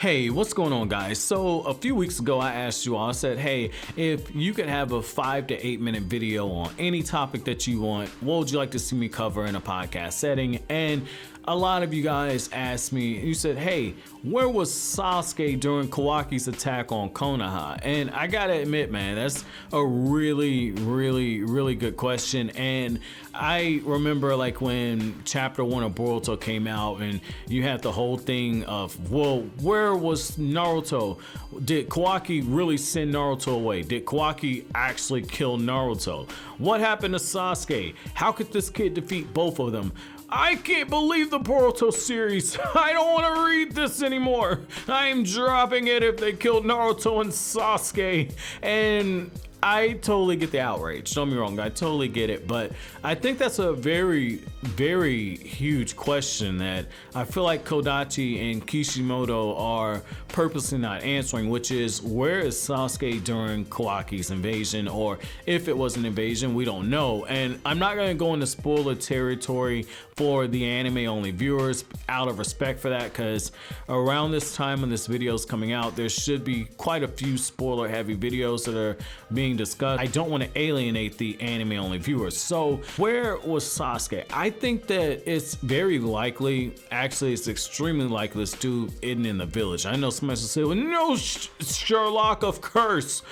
Hey, what's going on, guys? So a few weeks ago, I asked you all, I said, hey, if you could have a 5 to 8 minute video on any topic that you want, what would you like to see me cover in a podcast setting? And a lot of you guys asked me, you said, hey, where was Sasuke during Kawaki's attack on Konoha? And I gotta admit, man, that's a really good question. And I remember like when chapter 1 of Boruto came out and you had the whole thing of, well, where was Naruto? Did Kawaki really send Naruto away? Did Kawaki actually kill Naruto? What happened to Sasuke? How could this kid defeat both of them? I can't believe the Boruto series. I don't want to read this anymore. I'm dropping it if they killed Naruto and Sasuke. And I totally get the outrage. Don't get me wrong, I totally get it. But I think that's a very huge question that I feel like Kodachi and Kishimoto are purposely not answering, which is, where is Sasuke during Kawaki's invasion? Or if it was an invasion, we don't know. And I'm not going to go into spoiler territory for the anime only viewers out of respect for that, because around this time when this video is coming out, there should be quite a few spoiler heavy videos that are being discussed. I don't want to alienate the anime only viewers. So where was Sasuke? I think that it's very likely, actually it's extremely likely, this dude isn't in the village. I know somebody will say, well, no, Sherlock, of course,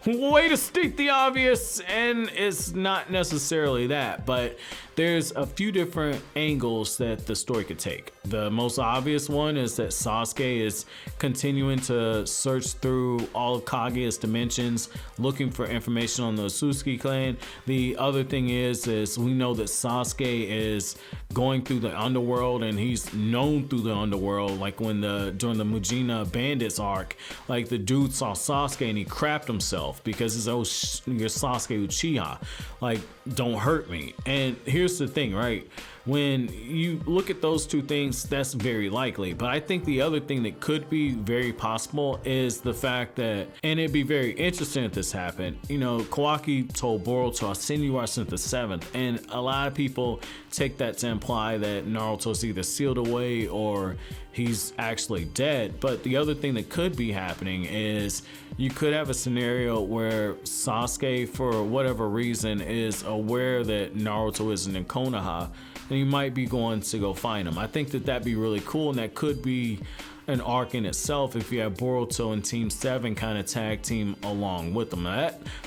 way to state the obvious. And it's not necessarily that, but there's a few different angles that the story could take. The most obvious one is that Sasuke is continuing to search through all of Kaguya's dimensions, looking for information on the Sasuke clan. The other thing is we know that Sasuke is going through the underworld, and he's known through the underworld. Like during the Mujina Bandits arc, like the dude saw Sasuke and he crapped himself because he's, oh, you're Sasuke Uchiha, like, don't hurt me. And here's the thing, right? When you look at those two things, that's very likely. But I think the other thing that could be very possible is the fact that, and it'd be very interesting if this happened, you know, Kawaki told Boruto, I'll send you our since the 7th. And a lot of people take that to imply that Naruto's either sealed away or he's actually dead. But the other thing that could be happening is you could have a scenario where Sasuke, for whatever reason, is aware that Naruto isn't in Konoha, and he might be going to go find him. I think that that'd be really cool, and that could be an arc in itself if you have Boruto and Team 7 kind of tag team along with them.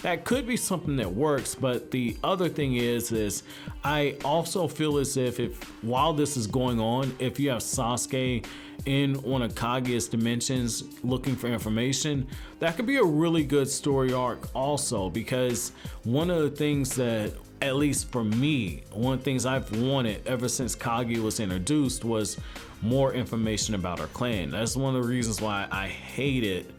That could be something that works. But the other thing is I also feel as if while this is going on, if you have Sasuke in one of Kaguya's dimensions looking for information, that could be a really good story arc also, because one of the things that, at least for me, one of the things I've wanted ever since Kaguya was introduced was more information about her clan. That's one of the reasons why I hated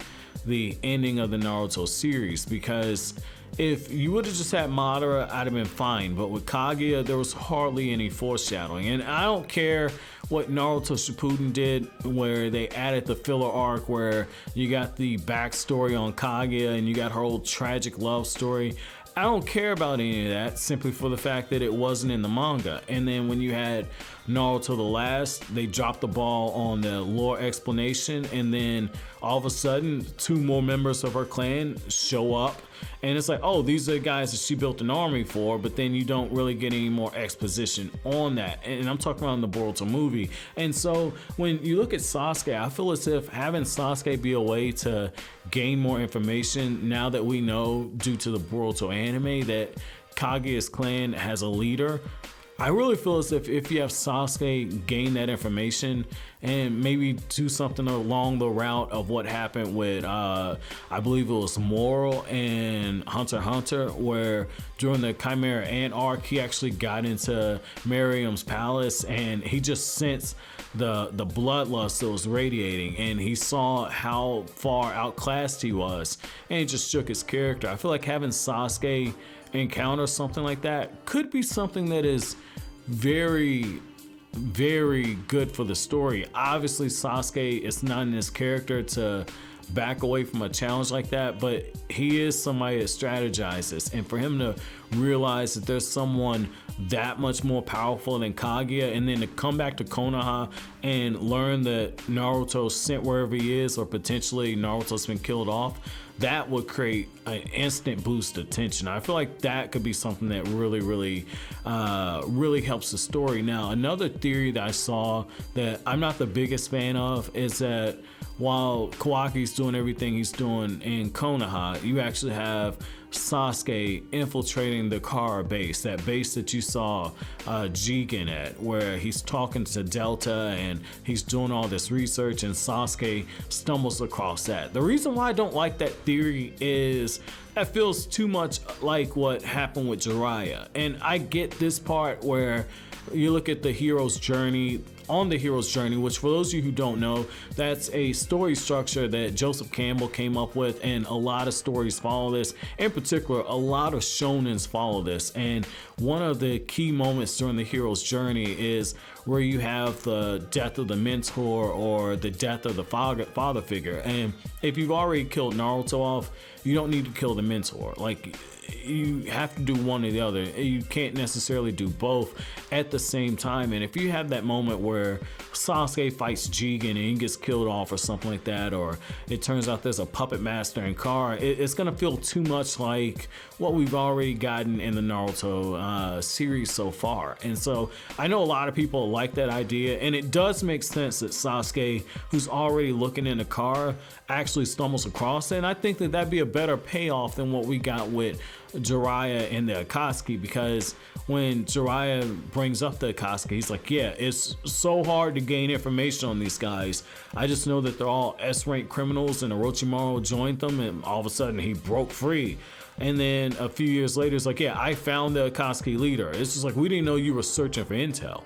the ending of the Naruto series, because if you would have just had Madara, I'd have been fine. But with Kaguya, there was hardly any foreshadowing. And I don't care what Naruto Shippuden did, where they added the filler arc where you got the backstory on Kaguya and you got her old tragic love story. I don't care about any of that, simply for the fact that it wasn't in the manga. And then when you had Naruto the Last, they dropped the ball on the lore explanation, and then all of a sudden 2 more members of her clan show up, and it's like, oh, these are the guys that she built an army for, but then you don't really get any more exposition on that. And I'm talking about in the Boruto movie. And so when you look at Sasuke, I feel as if having Sasuke be a way to gain more information, now that we know due to the Boruto anime that Kaguya's clan has a leader, I really feel as if you have Sasuke gain that information and maybe do something along the route of what happened with, I believe it was Moro and Hunter x Hunter, where during the Chimera Ant arc, he actually got into Miriam's palace and he just sensed the bloodlust that was radiating, and he saw how far outclassed he was, and he just shook his character. I feel like having Sasuke encounter something like that could be something that is very good for the story. Obviously Sasuke is not in his character to back away from a challenge like that, but he is somebody that strategizes, and for him to realize that there's someone that much more powerful than Kaguya, and then to come back to Konoha and learn that Naruto's sent wherever he is, or potentially Naruto's been killed off, that would create an instant boost of tension. I feel like that could be something that really helps the story. Now, another theory that I saw that I'm not the biggest fan of is that while Kawaki's doing everything he's doing in Konoha, you actually have Sasuke infiltrating the Kara base, that base that you saw Jigen at, where he's talking to Delta and he's doing all this research, and Sasuke stumbles across that. The reason why I don't like that theory is that feels too much like what happened with Jiraiya. And I get this part where you look at the hero's journey, on the hero's journey, which for those of you who don't know, that's a story structure that Joseph Campbell came up with, and a lot of stories follow this. In particular, a lot of shonens follow this, and one of the key moments during the hero's journey is where you have the death of the mentor or the death of the father figure. And if you've already killed Naruto off, you don't need to kill the mentor. Like, you have to do one or the other. You can't necessarily do both at the same time. And if you have that moment where Sasuke fights Jigen and he gets killed off or something like that, or it turns out there's a puppet master in Kara, it's gonna feel too much like what we've already gotten in the Naruto series so far. And so I know a lot of people like that idea, and it does make sense that Sasuke, who's already looking into Kara, actually stumbles across it. And I think that that'd be a better payoff than what we got with Jiraiya and the Akatsuki, because when Jiraiya brings up the Akatsuki, he's like, yeah, it's so hard to gain information on these guys. I just know that they're all S-rank criminals, and Orochimaru joined them, and all of a sudden he broke free. And then a few years later, it's like, yeah, I found the Akatsuki leader. It's just like, we didn't know you were searching for intel.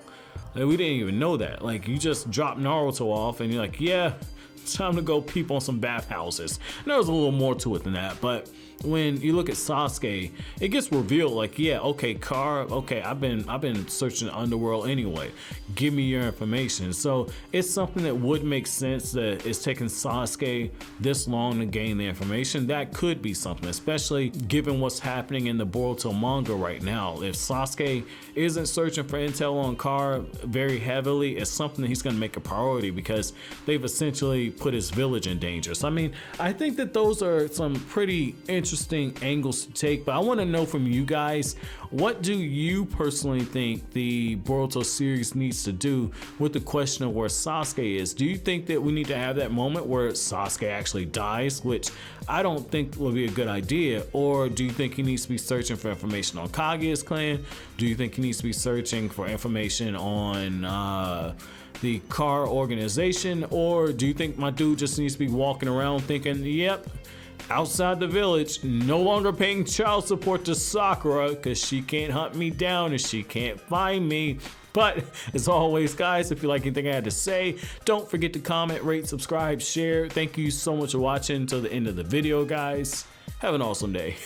Like, we didn't even know that. Like, you just dropped Naruto off and you're like, yeah, it's time to go peep on some bathhouses. And there was a little more to it than that, but when you look at Sasuke, it gets revealed like, yeah, okay, Kara, okay, I've been searching the underworld anyway. Give me your information. So it's something that would make sense that it's taking Sasuke this long to gain the information. That could be something, especially given what's happening in the Boruto manga right now. If Sasuke isn't searching for intel on Kara very heavily, it's something that he's going to make a priority, because they've essentially put his village in danger. So I mean, I think that those are some pretty interesting angles to take, but I want to know from you guys, what do you personally think the Boruto series needs to do with the question of where Sasuke is? Do you think that we need to have that moment where Sasuke actually dies, which I don't think would be a good idea, or do you think he needs to be searching for information on Kaguya's clan? Do you think he needs to be searching for information on the Kara organization, or do you think my dude just needs to be walking around thinking, yep, outside the village, no longer paying child support to Sakura because she can't hunt me down and she can't find me? But as always, guys, if you like anything I had to say, don't forget to comment, rate, subscribe, share. Thank you so much for watching until the end of the video, guys. Have an awesome day.